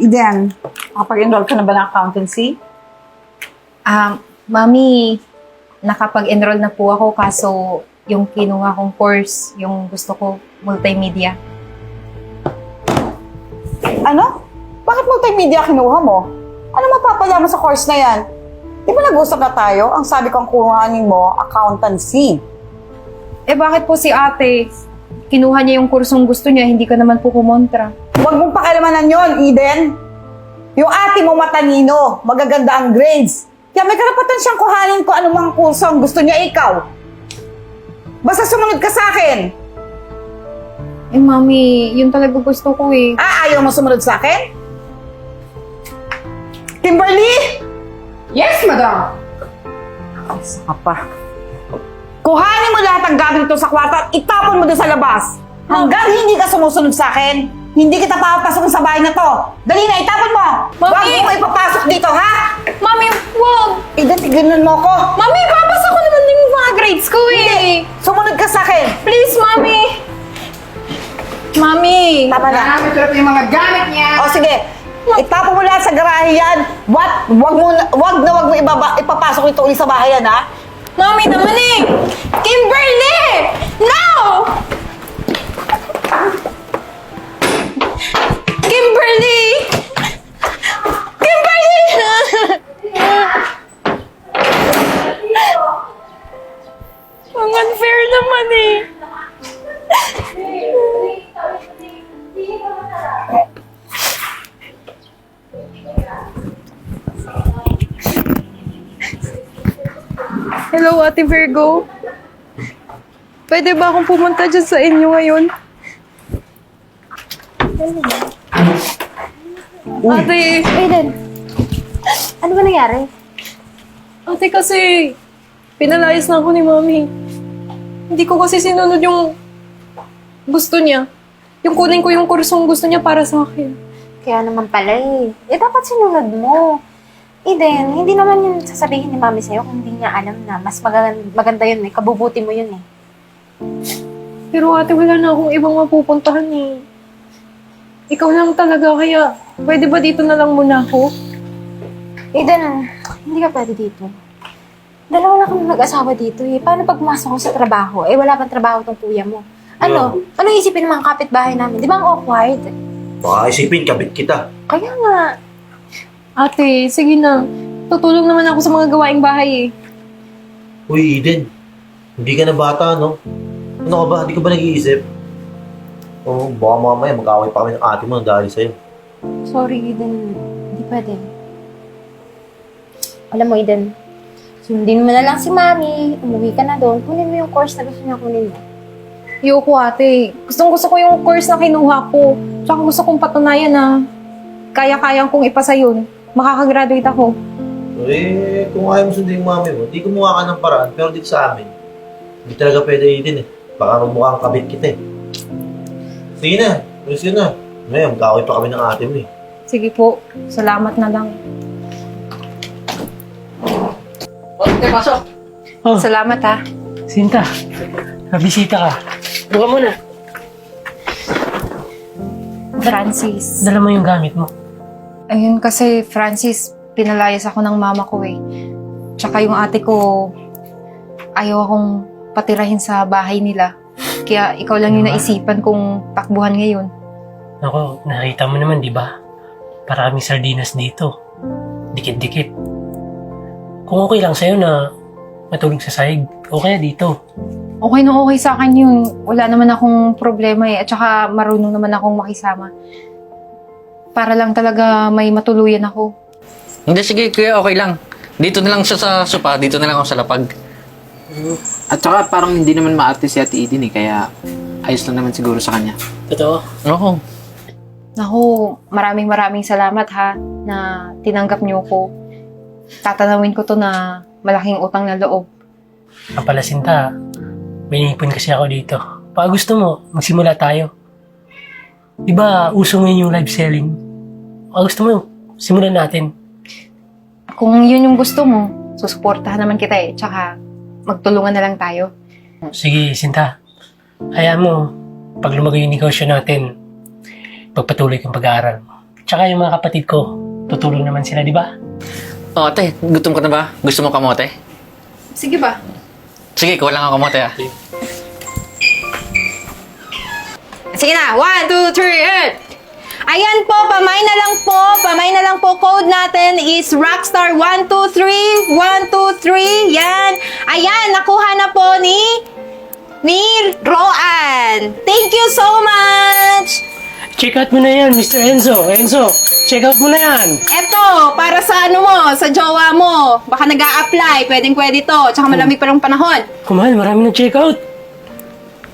Eden, nakapag-enroll ka na ba ng accountancy? Mami, nakapag-enroll na po ako kaso yung kinuha kong course, yung gusto ko, multimedia. Ano? Bakit multimedia kinuha mo? Ano mapapala mo sa course na yan? Di ba nag-usap na tayo? Ang sabi kong kuhanin mo, accountancy. Eh bakit po si ate, kinuha niya yung kursong gusto niya, hindi ka naman po kumontra? Huwag mong pakilamanan yon, Eden. Yung ate mo matalino, magaganda ang grades. Kaya may karapatan siyang kuhanin ko anumang kurso ang gusto niya ikaw. Basta sumunod ka sa akin. Eh mami, yun talaga gusto ko eh. Ayaw mo sumunod sa akin? Kimberly! Yes, madam! Saka pa. Kuhanin mo lahat ng gamit ito sa kwarto at itapon mo doon sa labas. Hanggang hindi ka sumusunod sa akin, hindi kita papasok sa bahay na to. Dali na, itapon mo! Mami! Huwag mo ipapasok dito, ha? Mami, wag! Tigilan mo ko. Mami, papasa ko naman yung mga grades ko eh! Sumunod ka sa akin. Please, Mami! Mami! Tama na. Marami tulad yung mga gamit niya. O sige, itapon mo lahat sa garahe yan. Wag na wag mo ipapasok ito ulit sa bahay yan, ha? Mami naman eh! Kimberly! No! Kimberly! Kimberly! Ang unfair naman eh. Hello, Ate Virgo. Pwede ba akong pumunta dyan sa inyo ngayon? Ate, Aiden, ano ba nangyari? ate kasi pinalayas na ako ni Mami. Hindi ko kasi sinunod yung gusto niya. Yung kunin ko yung kursong gusto niya para sa akin. Kaya naman pala eh. Eh, dapat sinunod mo. Aiden, hindi naman yun sasabihin ni Mami sa'yo kung hindi niya alam na mas maganda yun eh. Kabubuti mo yun eh. Pero ate, wala na akong ibang mapupuntahan eh. Ikaw lang talaga, kaya pwede ba dito na lang muna ako? Aiden, hindi ka pwede dito. Dalawa na kami nag-asawa dito eh. Paano pag pumasok ko sa trabaho? Eh, wala pang trabaho tong kuya mo. Ano? Ano isipin ng mga kapitbahay namin? Di ba ang awkward? Baka isipin, kabit kita. Kaya nga. Ate, sige na. Tutulong naman ako sa mga gawaing bahay eh. Uy, Eden. Hindi ka na bata, no? Ano ka ba? Hindi ka ba nag-iisip? Oo, baka mamaya mag-away pa kami ng ate mo dahil sa'yo. Sorry, Aiden. Hindi pwede. Alam mo, Aiden, sundin mo na lang si Mami. Umuwi ka na doon. Kunin mo yung course na gusto niya kunin mo. Ayoko ate. Gustong-gusto ko yung course na kinuha ko. Tsaka gusto kong patunayan na kaya-kayang kong ipasa yun. Makakagraduate ako. Eh, kung ayaw mo sundin yung mami mo, di kumuha ka ng paraan, pero dito sa amin, hindi talaga pwede Eden eh. Baka magmukhang kabit kita eh. Sige na, please yun na. Ngayon, mag-away pa kami ng ate mo eh. Sige po. Salamat na lang. Okay, pasok. Oh, Salamat ha. Sinta, nabisita ka. Buka muna. Francis. Dala mo yung gamit mo. Ayun kasi, Francis, pinalayas ako ng mama ko eh. Tsaka yung ate ko, ayaw akong patirahin sa bahay nila. Kaya ikaw lang yung naisipan kong takbuhan ngayon. Ako, nakita mo naman, di ba? Maraming sardinas dito. Dikit-dikit. Kung okay lang sa'yo na matulog sa sahig, o kaya dito. Okay na okay sa akin yun. Wala naman akong problema eh. At saka marunong naman akong makisama. Para lang talaga may matuluyan ako. Hindi, sige kuya, okay lang. Dito na lang siya sa sopa, dito na lang ako sa lapag. At saka parang hindi naman maarte si Ate Eden eh, kaya ayos lang naman siguro sa kanya. Totoo? Oo. Naku, maraming salamat ha na tinanggap niyo ko. Tatanawin ko to na malaking utang na loob. Ang pala, Sinta, may ipon kasi ako dito. Baka gusto mo, magsimula tayo. Di ba, uso ngayon yung live selling? Baka gusto mo, simulan natin. Kung yun yung gusto mo, susuportahan naman kita eh. Tsaka, magtulungan na lang tayo. Sige, Sinta. Hayaan mo, pag lumago yung negosyo natin, pagpatuloy kang pag-aaral mo. Tsaka yung mga kapatid ko, tutulong naman sila, di ba? O ate, gutom ka na ba? Gusto mo kamote? Sige ba? Sige, kuha lang ako kamote ah. Sige na, 1, 2, 3, and... Ayan po, pamay na lang po. Pamay na lang po. Code natin is Rockstar 123. 123. Yan. Ayan, nakuha na po ni Roan. Thank you so much. Check out mo na yan, Mr. Enzo. Enzo, check out mo na yan. Eto, para sa ano mo, sa jowa mo. Baka nag-a-apply. Pwedeng-pwede to. Tsaka malamig pa ng panahon. Kumahal, marami ng check out.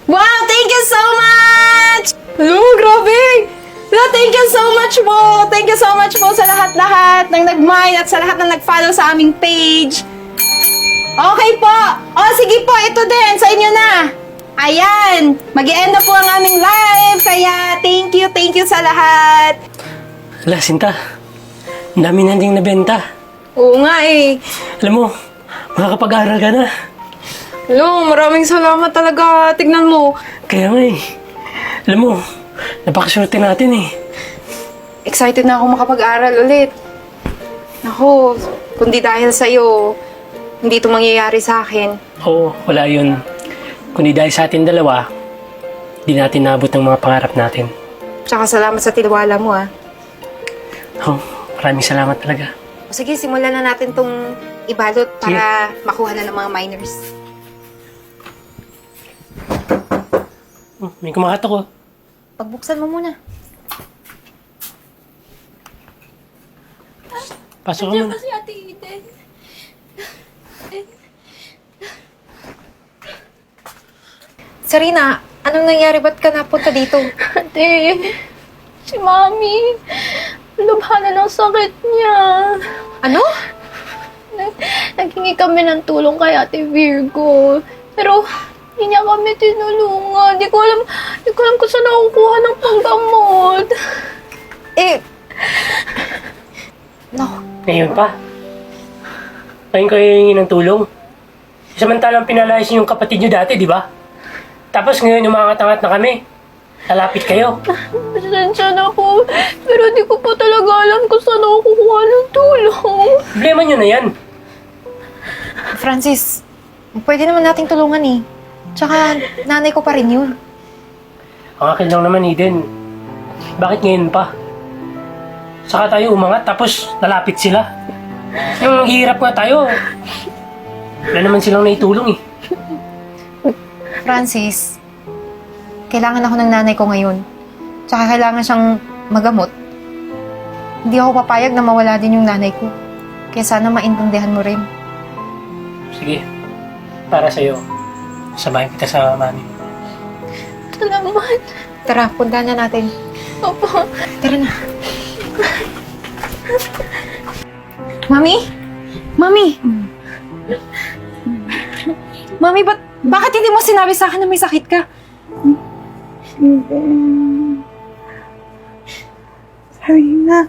Wow, thank you so much! Hello, grabe! Thank you so much po! Thank you so much po sa lahat-lahat ng nag-mine at sa lahat ng nag-follow sa aming page. Okay po! O, sige po, ito din, sa inyo na! Ayan! Mag-i-end na po ang aming live, kaya thank you sa lahat! Hala, Sinta. Ang dami na ding nabenta. Oo nga eh. Alam mo, makakapag-aral ka na. Hello, maraming salamat talaga. Tignan mo. Kaya nga eh. Alam mo, napakaswerte natin eh. Excited na ako makapag-aral ulit. Ako, kundi dahil sa'yo, hindi ito mangyayari sa akin. Oo, wala yun. Kundi dahil sa atin dalawa, di natin nabot ang mga pangarap natin. Tsaka salamat sa tiwala mo, ah. Oh, maraming salamat talaga. O sige, simulan na natin tong ibalot para makuha na ng mga minors. May kumakatok ko. Pagbuksan mo muna. Pasok ka muna. Kasi Ate Eden. Sarina, anong nangyari? Ba't ka napunta dito? Ate, si Mami, lubha na ng sakit niya. Ano? Naghingi kami ng tulong kay Ate Virgo. Pero, hindi niya kami tinulungan. Di ko alam kung saan ako kukuha ng panggamot. Eh, no. Ngayon pa. Ngayon kayo hihingi ng tulong. Samantalang pinalayas niyo yung kapatid niyo dati, di ba? Tapos ngayon umangat-angat na kami. Lalapit kayo. Pasensya na po. Pero di ko po talaga alam kung saan ako kukuha ng tulong. Problema niyo na yan. Francis, pwede naman nating tulungan eh. Tsaka, nanay ko pa rin yun. Ang akin lang naman, Eden. Bakit ngayon pa? Saka tayo umangat tapos lalapit sila. Yung hirap nga tayo. Wala naman silang naitulong eh. Francis, kailangan ako ng nanay ko ngayon. Tsaka kailangan siyang magamot. Hindi ako papayag na mawala din yung nanay ko. Kaya sana maintindihan mo rin. Sige, para sa'yo. Sabahin kita sa mami mo. Salamat. Tara, puntahan na natin. Opo. Tara na. Mami? Mami? Mami, bakit hindi mo sinabi sa akin na may sakit ka? Sarina.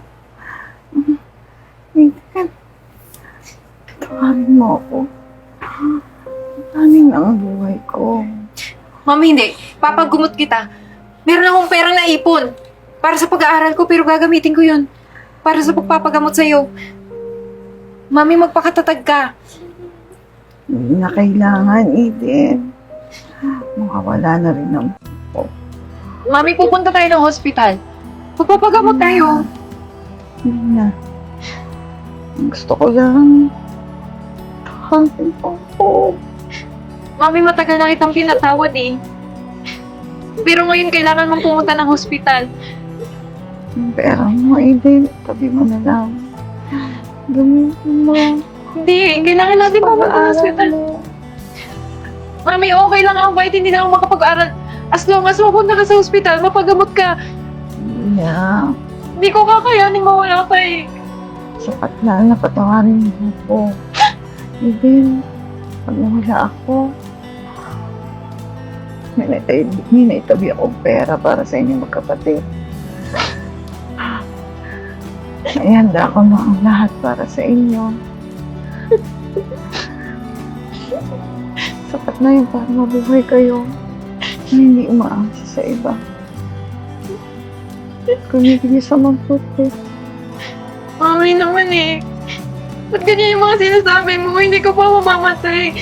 Ethan. Tawarin mo ako. Taning ang buhay ko. Mami, hindi. Papagumot kita. Meron akong perang naipon. Para sa pag-aaral ko, pero gagamitin ko yun. Para sa pagpapagamot sa'yo. Mami, magpakatatag ka. Hindi na kailangan, Eden. Makawala na rin ang Mami, pupunta tayo ng hospital. Magpapagamot tayo. hindi na. Gusto ko lang. Tawagin mo ako. Mami, matagal na kitang pinatawad eh. Pero ngayon, kailangan mong pumunta ng hospital. Yung pera mo, Eden. Tabi mo na lang. Gamitin mo. Hindi, kailangan natin pumunta ng hospital. Mami, okay lang ako kahit hindi na ako makapag-aral. As long as mapunta ka sa hospital, mapagamot ka. Hindi na. Hindi ko kakayanin mawala ka eh. Sapat na napatawarin mo ako. Eden, pag nawala ako, may naitabi akong pera para sa inyong magkapatid. Ihanda ko na ang lahat para sa inyo. Sapat na yun para mabuhay kayo. Na hindi umaasa sa iba. Kumibigis naman po eh. Mami naman eh. Ba't ganyan yung mga sinasabi mo? Hindi ko pa mamamatay.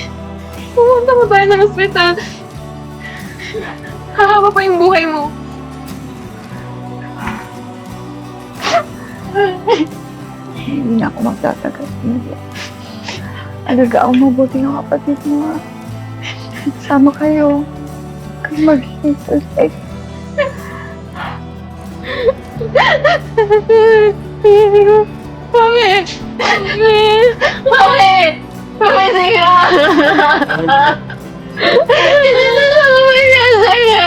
Pumunta mo tayo ng ospital. Hahaba pa yung buhay mo. Hindi na ako magtatagal. Alagaan mo mabuti ng kapatid mo. Sama kayo. Kayo mag-hintay. Mami! Mami! Mami, sige! Hindi na ako magkasaya!